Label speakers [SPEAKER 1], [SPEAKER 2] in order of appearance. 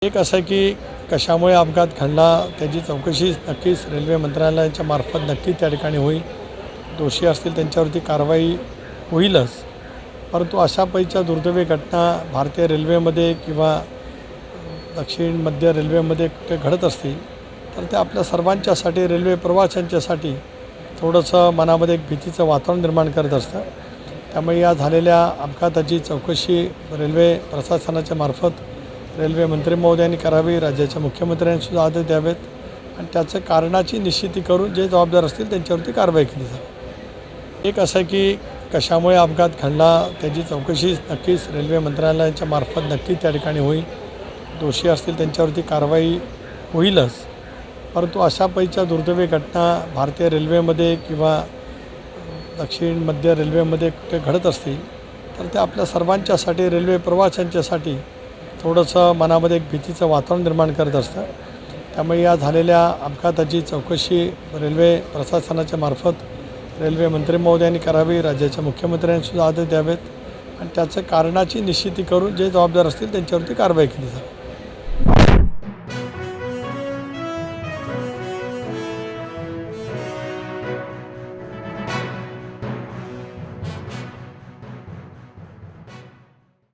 [SPEAKER 1] एक असं आहे की कशामुळे अपघात घडला त्याची चौकशी नक्कीच रेल्वे मंत्रालयाच्या मार्फत नक्की त्या ठिकाणी होईल. दोषी असतील त्यांच्यावरती कारवाई होईलच. परंतु अशा पैच्या दुर्दैवी घटना भारतीय रेल्वेमध्ये किंवा दक्षिण मध्य रेल्वेमध्ये कुठे घडत असतील तर ते आपल्या सर्वांच्यासाठी रेल्वे प्रवाशांच्यासाठी थोडंसं मनामध्ये एक भीतीचं वातावरण निर्माण करत असतं. त्यामुळे या झालेल्या अपघाताची चौकशी रेल्वे प्रशासनाच्या मार्फत रेल्वे मंत्री महोदयांनी करावी, राज्याच्या मुख्यमंत्र्यांनी सुद्धा आदेश द्यावेत आणि त्याचं कारणाची निश्चिती करून जे जबाबदार असतील त्यांच्यावरती कारवाई केली जावी. एक असं आहे की कशामुळे अपघात घडला त्याची चौकशी नक्कीच रेल्वे मंत्रालयाच्या मार्फत नक्की त्या ठिकाणी होईल. दोषी असतील त्यांच्यावरती कारवाई होईलच. परंतु अशा पैच्या दुर्दैवी घटना भारतीय रेल्वेमध्ये किंवा दक्षिण मध्य रेल्वेमध्ये कुठे घडत असतील तर ते आपल्या सर्वांच्यासाठी रेल्वे प्रवाशांच्यासाठी थोडंसं मनामध्ये एक भीतीचं वातावरण निर्माण करत असतं. त्यामुळे या झालेल्या अपघाताची चौकशी रेल्वे प्रशासनाच्या मार्फत रेल्वे मंत्री महोदयांनी करावी, राज्याच्या मुख्यमंत्र्यांनी सुद्धा आदेश द्यावेत आणि त्याचं कारणाची निश्चिती करून जे जबाबदार असतील त्यांच्यावरती कारवाई केली जावी.